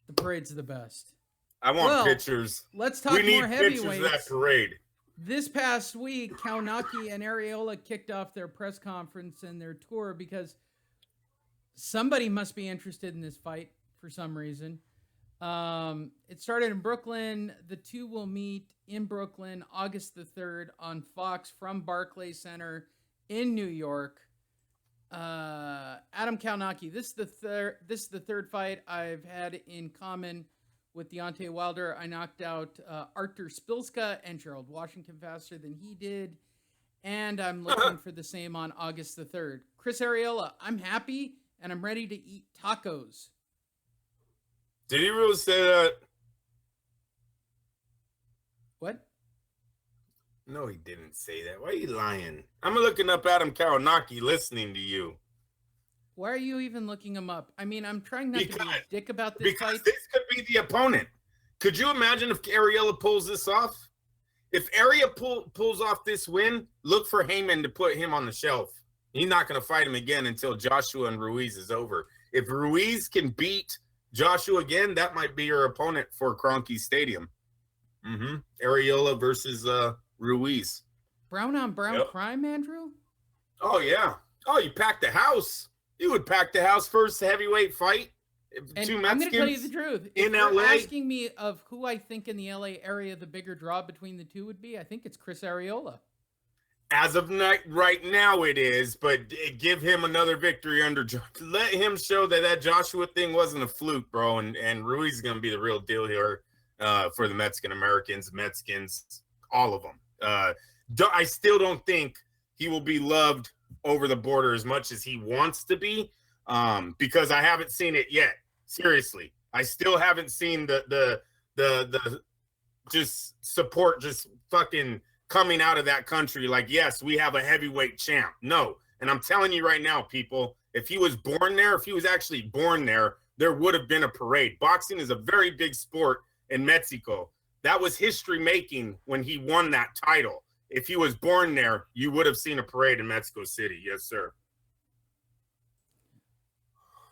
The parade's the best. I want pictures. Let's talk more heavyweights. Pictures of that parade. This past week, Kaunaki and Areola kicked off their press conference and their tour because somebody must be interested in this fight for some reason. It started in Brooklyn. The 2 will meet in Brooklyn August the 3rd on Fox from Barclays Center in New York. Adam Kaunaki, this is the third fight I've had in common with Deontay Wilder. I knocked out Artur Spilska and Gerald Washington faster than he did. And I'm looking for the same on August the 3rd. Chris Areola, I'm happy and I'm ready to eat tacos. Did he really say that? What? No, he didn't say that. Why are you lying? I'm looking up Adam Kaunaki listening to you. Why are you even looking him up? I mean, I'm trying not to be a dick about this fight. Because this could be the opponent. Could you imagine if Areola pulls this off? If Areola pulls off this win, look for Heyman to put him on the shelf. He's not going to fight him again until Joshua and Ruiz is over. If Ruiz can beat Joshua again, that might be your opponent for Kroenke Stadium. Areola versus Ruiz. Brown on brown crime, Andrew? Oh, yeah. Oh, you packed the house. You would pack the house first heavyweight fight. And Two I'm going to tell you Mexicans the truth. in If you're LA. asking me of who I think in the LA area the bigger draw between the two would be, I think it's Chris Areola. As of right now, it is, but give him another victory under. Let him show that Joshua thing wasn't a fluke, bro. And Ruiz is going to be the real deal here for the Mexican Americans, Mexicans, all of them. I still don't think he will be loved over the border as much as he wants to be, because I haven't seen it yet. Seriously, I still haven't seen the just support, just fucking coming out of that country like, yes, we have a heavyweight champ. No. And I'm telling you right now, people, if he was born there, if he was actually born there, there would have been a parade. Boxing is a very big sport in Mexico. That was history making when he won that title. If he was born there, you would have seen a parade in Mexico City. Yes, sir.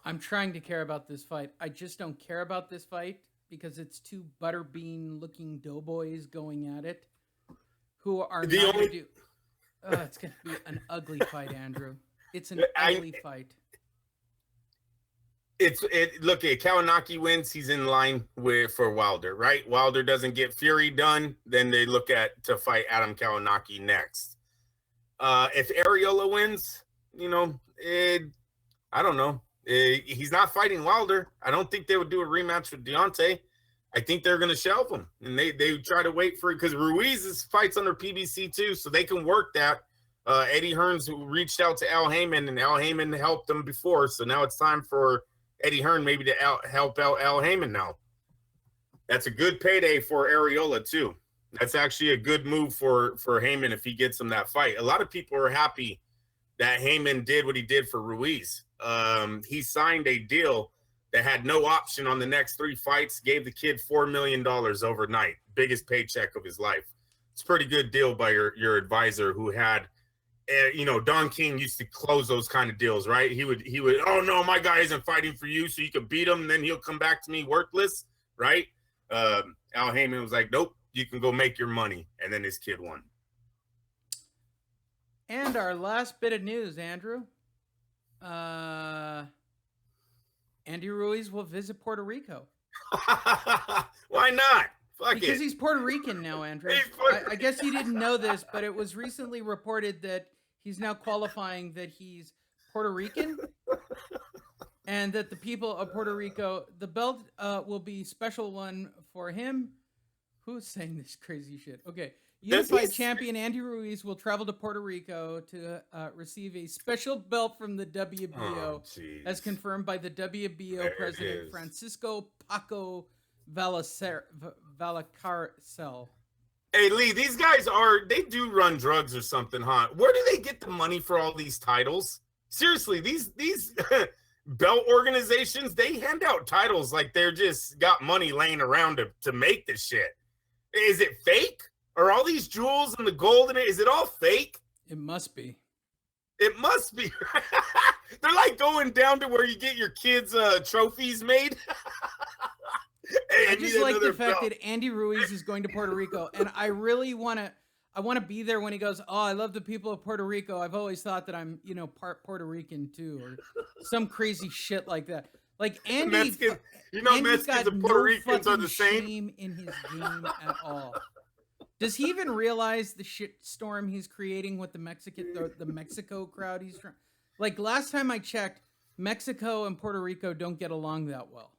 I'm trying to care about this fight. I just don't care about this fight because it's two butterbean looking doughboys going at it. Who are not going to do? It's going to be an ugly fight, Andrew. It's an ugly fight. Look, Kawanaki wins. He's in line for Wilder, right? Wilder doesn't get Fury done, then they look to fight Adam Kawanaki next. If Areola wins, I don't know. He's not fighting Wilder. I don't think they would do a rematch with Deontay. I think they're going to shelve him, and they try to wait for it because Ruiz fights under PBC too, so they can work that. Eddie Hearn's reached out to Al Heyman, and Al Heyman helped them before, so now it's time for Eddie Hearn maybe to help out Al Heyman now. That's a good payday for Areola too. That's actually a good move for Heyman if he gets him that fight. A lot of people are happy that Heyman did what he did for Ruiz. He signed a deal that had no option on the next 3 fights, gave the kid $4 million overnight, biggest paycheck of his life. It's a pretty good deal by your advisor who had, Don King used to close those kind of deals, right? He would, oh no, my guy isn't fighting for you, so you can beat him, and then he'll come back to me worthless, right? Al Heyman was like, nope, you can go make your money, and then his kid won. And our last bit of news, Andrew. Andy Ruiz will visit Puerto Rico. Why not? Because he's Puerto Rican now, Andrew. I guess you didn't know this, but it was recently reported that he's now qualifying that he's Puerto Rican and that the people of Puerto Rico, the belt will be special one for him. Who's saying this crazy shit? Okay. Unified champion Andy Ruiz will travel to Puerto Rico to receive a special belt from the WBO, as confirmed by the WBO president Francisco Paco Valacarcel. Hey, Lee, these guys they do run drugs or something, huh? Where do they get the money for all these titles? Seriously, these belt organizations, they hand out titles like they're just got money laying around to make this shit. Is it fake? Are all these jewels and the gold in it, is it all fake? It must be. It must be. They're like going down to where you get your kids' trophies made. Hey, I just like the fact that Andy Ruiz is going to Puerto Rico, and I really want to be there when he goes, oh, I love the people of Puerto Rico. I've always thought that I'm, part Puerto Rican too, or some crazy shit like that. Like Andy, Mexicans and Puerto Ricans are the same. Shame in his game at all. Does he even realize the shitstorm he's creating with the Mexico crowd? Like last time I checked, Mexico and Puerto Rico don't get along that well.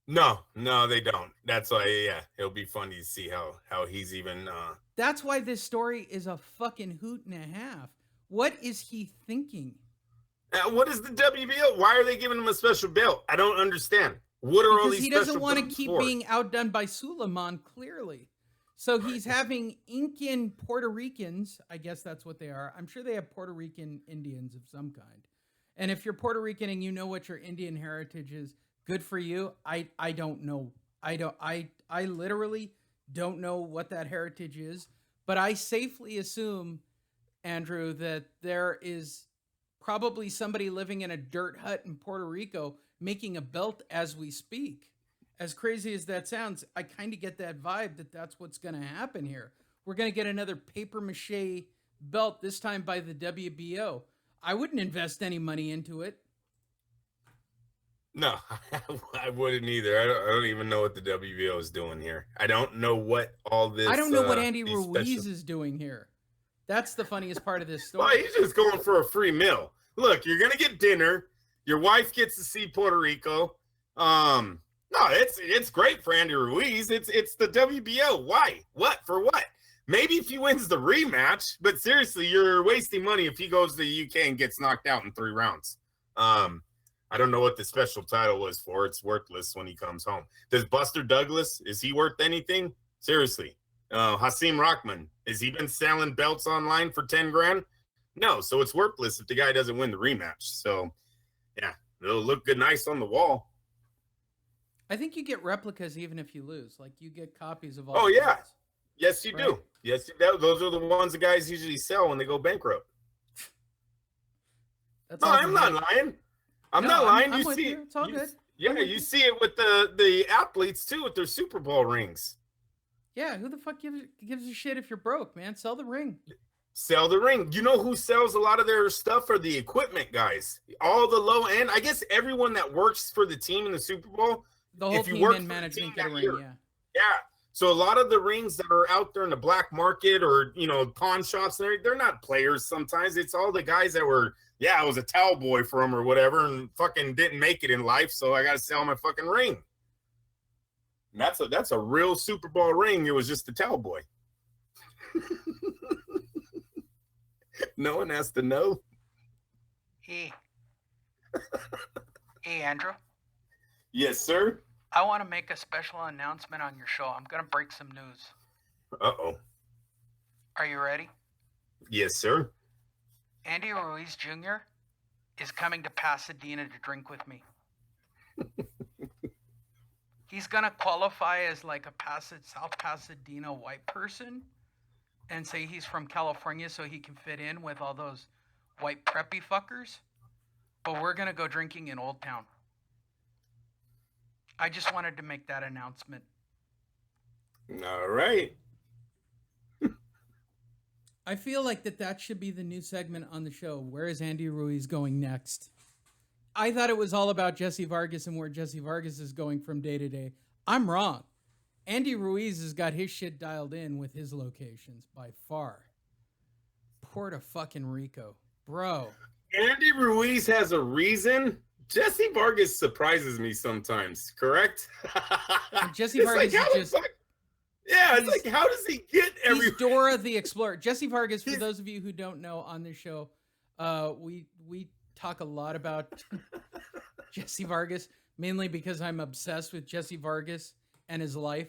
No, they don't. That's why, yeah, it'll be funny to see how he's even. That's why this story is a fucking hoot and a half. What is he thinking? What is the WBO? Why are they giving him a special belt? I don't understand. What are all these? He doesn't want to keep being outdone by Suleiman, clearly. So he's having Incan Puerto Ricans. I guess that's what they are. I'm sure they have Puerto Rican Indians of some kind. And if you're Puerto Rican and you know what your Indian heritage is, good for you. I don't know. I literally don't know what that heritage is. But I safely assume, Andrew, that there is probably somebody living in a dirt hut in Puerto Rico making a belt as we speak. As crazy as that sounds, I kind of get that vibe that that's what's going to happen here. We're going to get another papier-mâché belt, this time by the WBO. I wouldn't invest any money into it. No, I wouldn't either. I don't even know what the WBO is doing here. I don't know what all this. I don't know what Andy these Ruiz special... is doing here. That's the funniest part of this Well, story. he's just going for a free meal. Look, you're gonna get dinner. Your wife gets to see Puerto Rico. No, it's great for Andy Ruiz. It's the WBO. Why? What? For what? Maybe if he wins the rematch, but seriously, you're wasting money if he goes to the UK and gets knocked out in 3 rounds. I don't know what the special title was for. It's worthless when he comes home. Does Buster Douglas, is he worth anything? Seriously. Hasim Rahman, has he been selling belts online for 10 grand? No, so it's worthless if the guy doesn't win the rematch. So, yeah, it'll look good nice on the wall. I think you get replicas even if you lose. Like, you get copies of all. Oh, yeah. Fights. Yes, you do. Yes, those are the ones the guys usually sell when they go bankrupt. That's no, I'm not lying. I'm not lying. I'm you with see, you. It's all good. Yeah, you see it with the athletes too with their Super Bowl rings. Yeah, who the fuck gives a shit if you're broke, man? Sell the ring. Sell the ring. You know who sells a lot of their stuff are the equipment guys. All the low end. I guess everyone that works for the team in the Super Bowl. The whole team and management get a ring. Yeah. Yeah. So a lot of the rings that are out there in the black market or pawn shops, they're not players. Sometimes it's all the guys that were. Yeah, I was a towel boy for him or whatever and fucking didn't make it in life, so I got to sell my fucking ring. And that's a real Super Bowl ring. It was just a towel boy. No one has to know. Hey, Andrew. Yes, sir. I want to make a special announcement on your show. I'm going to break some news. Uh-oh. Are you ready? Yes, sir. Andy Ruiz Jr. is coming to Pasadena to drink with me. He's going to qualify as like a South Pasadena white person and say he's from California so he can fit in with all those white preppy fuckers. But we're going to go drinking in Old Town. I just wanted to make that announcement. All right. I feel like that should be the new segment on the show. Where is Andy Ruiz going next? I thought it was all about Jessie Vargas and where Jessie Vargas is going from day to day. I'm wrong. Andy Ruiz has got his shit dialed in with his locations by far. Puerto fucking Rico. Bro. Andy Ruiz has a reason. Jessie Vargas surprises me sometimes, correct? Jessie Vargas is just... Yeah, it's like, how does he get everywhere? He's Dora the Explorer. Jessie Vargas, for those of you who don't know on this show, we talk a lot about Jessie Vargas, mainly because I'm obsessed with Jessie Vargas and his life.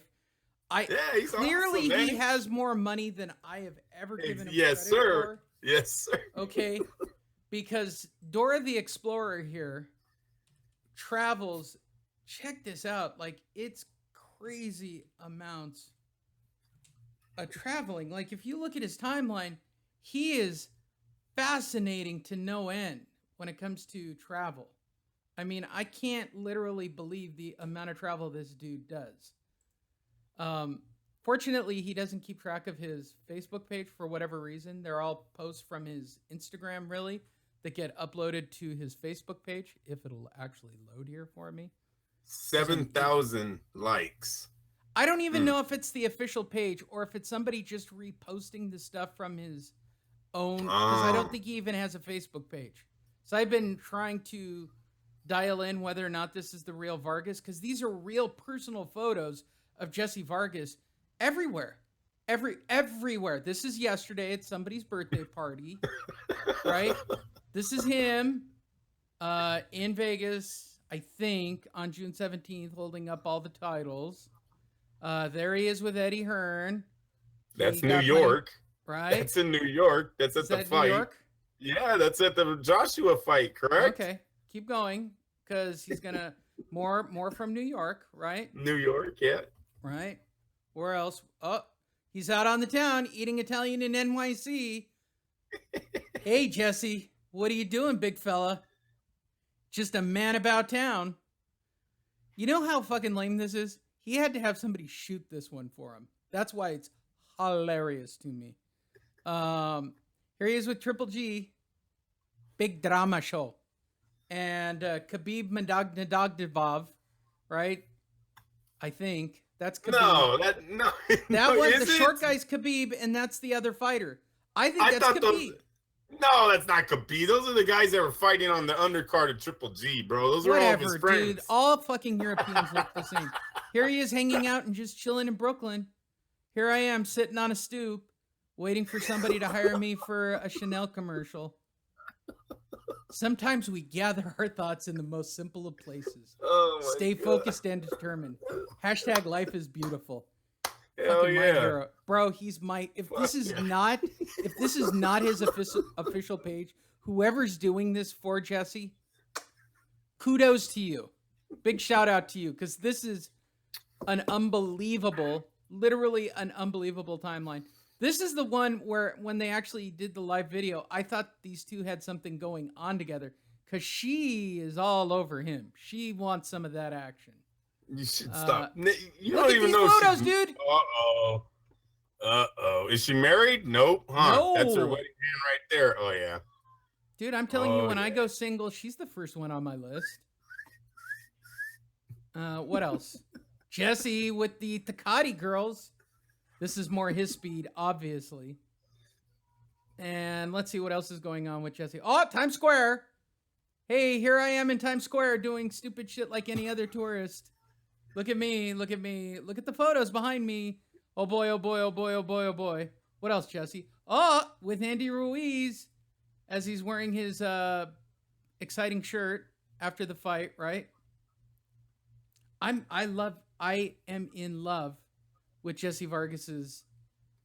He's clearly awesome, he has more money than I have ever given him yes, credit sir. for. Yes, sir. Okay, because Dora the Explorer here travels. Check this out. Like, it's crazy amounts of traveling. Like, if you look at his timeline, he is fascinating to no end when it comes to travel. I mean, I can't literally believe the amount of travel this dude does. Fortunately, he doesn't keep track of his Facebook page for whatever reason. They're all posts from his Instagram, really, that get uploaded to his Facebook page, if it'll actually load here for me. 7,000 likes. I don't even know if it's the official page or if it's somebody just reposting the stuff from his own, because I don't think he even has a Facebook page. So I've been trying to dial in whether or not this is the real Vargas, because these are real personal photos of Jessie Vargas everywhere. Everywhere. This is yesterday at somebody's birthday party, right? This is him in Vegas, I think, on June 17th, holding up all the titles. There he is with Eddie Hearn. That's New York. Right? That's in New York. That's at the fight. New York? Yeah, that's at the Joshua fight, correct? Okay. Keep going, because he's going to... More from New York, right? New York, yeah. Right? Where else? Oh, he's out on the town eating Italian in NYC. Hey, Jesse, what are you doing, big fella? Just a man about town. You know how fucking lame this is? He had to have somebody shoot this one for him. That's why it's hilarious to me. Here he is with Triple G. Big drama show. and Khabib Nurmagomedov, right? I think that's Khabib. No. That was the is short it? guy's Khabib, and that's the other fighter. I think I that's thought Khabib. No, that's not Khabib. Those are the guys that were fighting on the undercard of Triple G, bro. Those are all of his Whatever, friends. dude. All fucking Europeans look the same. Here he is hanging out and just chilling in Brooklyn. Here I am sitting on a stoop, waiting for somebody to hire me for a Chanel commercial. Sometimes we gather our thoughts in the most simple of places. Oh my Stay God. focused and determined. Hashtag life is beautiful. Hell Fucking my yeah. hero. Bro, he's my if this is not his official page, whoever's doing this for Jessie, kudos to you. Big shout out to you, because this is an unbelievable, literally an unbelievable timeline. This is the one where when they actually did the live video, I thought these two had something going on together, because she is all over him. She wants some of that action. You should stop. You Look don't at even these know photos, she's... dude. Uh-oh. Is she married? Nope. Huh. No. That's her wedding band right there. Oh, yeah. Dude, I'm telling you, when I go single, she's the first one on my list. What else? Jessie with the Takati girls. This is more his speed, obviously. And let's see what else is going on with Jessie. Oh, Times Square. Hey, here I am in Times Square doing stupid shit like any other tourist. Look at me. Look at me. Look at the photos behind me. Oh boy, oh boy, oh boy, oh boy, oh boy. What else, Jessie? Oh, with Andy Ruiz as he's wearing his exciting shirt after the fight, right? I am in love with Jessie Vargas's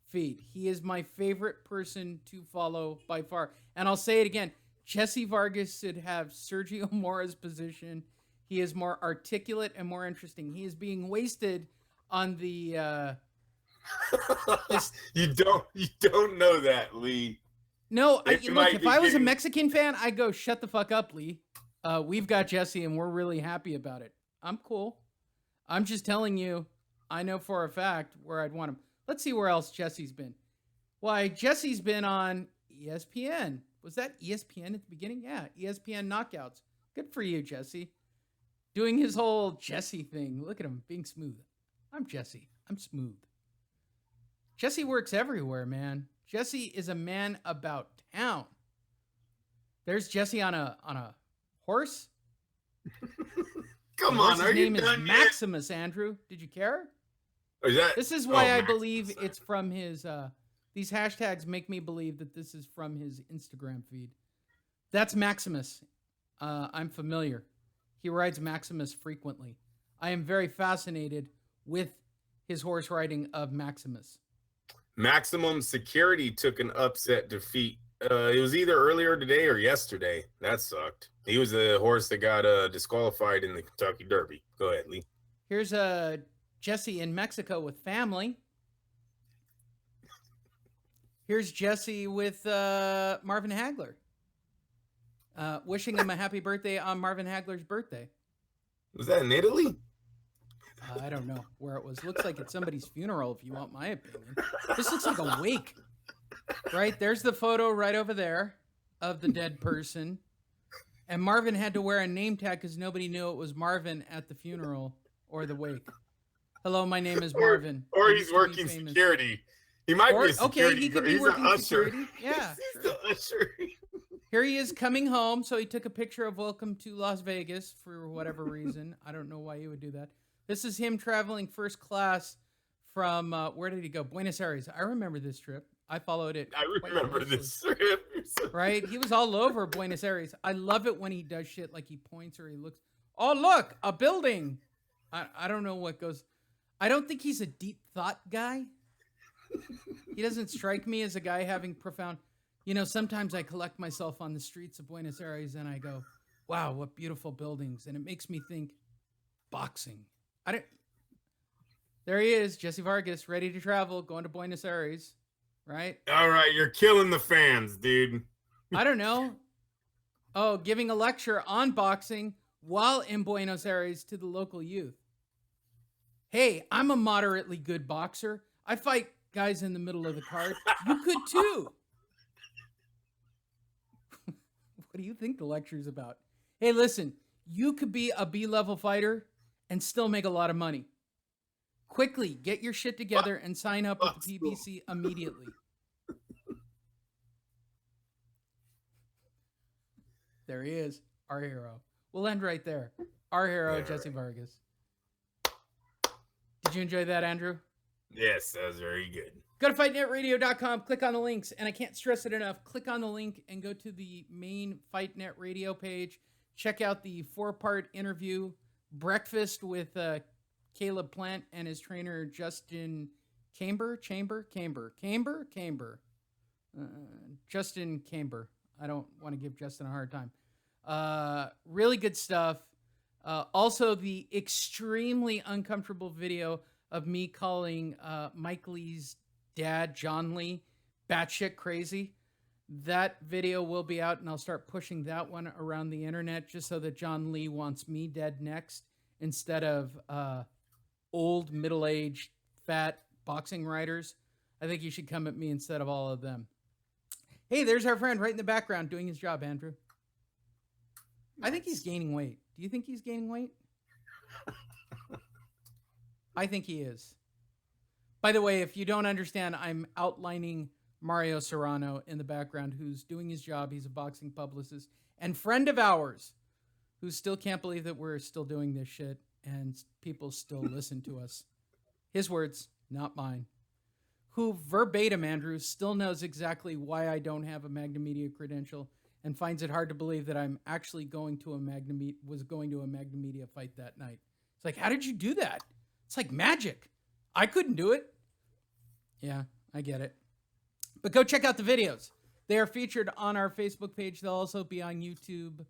feed. He is my favorite person to follow by far. And I'll say it again. Jessie Vargas should have Sergio Mora's position. He is more articulate and more interesting. He is being wasted on the You don't know that, Lee. No, if I was a getting... Mexican fan, I'd go, shut the fuck up, Lee. We've got Jessie and we're really happy about it. I'm cool. I'm just telling you, I know for a fact where I'd want him. Let's see where else Jessie's been. Why, Jessie's been on ESPN. Was that ESPN at the beginning? Yeah, ESPN Knockouts. Good for you, Jessie. Doing his whole Jessie thing. Look at him, being smooth. I'm Jessie. I'm smooth. Jessie works everywhere, man. Jessie is a man about town. There's Jessie on a horse. Come on, his name is Maximus, Andrew. Did you care? This is why I believe it's from his... these hashtags make me believe that this is from his Instagram feed. That's Maximus. I'm familiar. He rides Maximus frequently. I am very fascinated with his horse riding of Maximus. Maximum Security took an upset defeat. It was either earlier today or yesterday. That sucked. He was the horse that got disqualified in the Kentucky Derby. Go ahead, Lee. Here's Jessie in Mexico with family. Here's Jessie with Marvin Hagler. Wishing him a happy birthday on Marvin Hagler's birthday. Was that in Italy? I don't know where it was. Looks like it's somebody's funeral, if you want my opinion. This looks like a wake. Right? There's the photo right over there of the dead person. And Marvin had to wear a name tag because nobody knew it was Marvin at the funeral or the wake. Hello, my name is Marvin. Or he's working security. He might be a security. Okay, he could be working security. Yeah. He's the usher. Here he is coming home. So he took a picture of welcome to Las Vegas for whatever reason. I don't know why he would do that. This is him traveling first class from, where did he go? Buenos Aires. I remember this trip. I followed it. I remember this trip. Right? He was all over Buenos Aires. I love it when he does shit like he points or he looks. Oh, look, a building. I don't know what goes. I don't think he's a deep thought guy. He doesn't strike me as a guy having profound. You know, sometimes I collect myself on the streets of Buenos Aires and I go, wow, what beautiful buildings. And it makes me think boxing. There he is, Jessie Vargas, ready to travel, going to Buenos Aires, right? All right, you're killing the fans, dude. I don't know. Oh, giving a lecture on boxing while in Buenos Aires to the local youth. Hey, I'm a moderately good boxer. I fight guys in the middle of the card. You could too. What do you think the lecture's about? Hey, listen, you could be a B-level fighter and still make a lot of money. Quickly, get your shit together and sign up with the PBC immediately. There he is, our hero. We'll end right there. Our hero, Jessie Vargas. Did you enjoy that, Andrew? Yes, that was very good. Go to fightnetradio.com, click on the links, and I can't stress it enough. Click on the link and go to the main Fightnet Radio page. Check out the 4-part interview, Breakfast with Caleb Plant and his trainer, Justin Camber. Justin Camber. I don't want to give Justin a hard time. Really good stuff. Also, the extremely uncomfortable video of me calling Mike Lee's dad, John Lee, batshit crazy. That video will be out, and I'll start pushing that one around the internet just so that John Lee wants me dead next instead of old, middle-aged, fat boxing writers. I think you should come at me instead of all of them. Hey, there's our friend right in the background doing his job, Andrew. I think he's gaining weight. Do you think he's gaining weight? I think he is. By the way, if you don't understand, I'm outlining Mario Serrano in the background, who's doing his job. He's a boxing publicist and friend of ours who still can't believe that we're still doing this shit and people still listen to us. His words, not mine. Who verbatim, Andrew, still knows exactly why I don't have a Magna Media credential and finds it hard to believe that I'm actually going to a Magna Media fight that night. It's like, how did you do that? It's like magic. I couldn't do it. Yeah, I get it. But go check out the videos. They are featured on our Facebook page. They'll also be on YouTube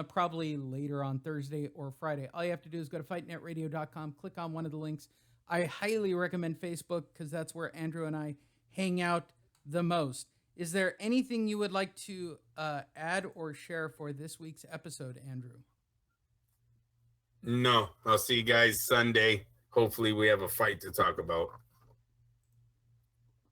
probably later on Thursday or Friday. All you have to do is go to fightnetradio.com, click on one of the links. I highly recommend Facebook because that's where Andrew and I hang out the most. Is there anything you would like to add or share for this week's episode, Andrew? No, I'll see you guys Sunday. Hopefully we have a fight to talk about.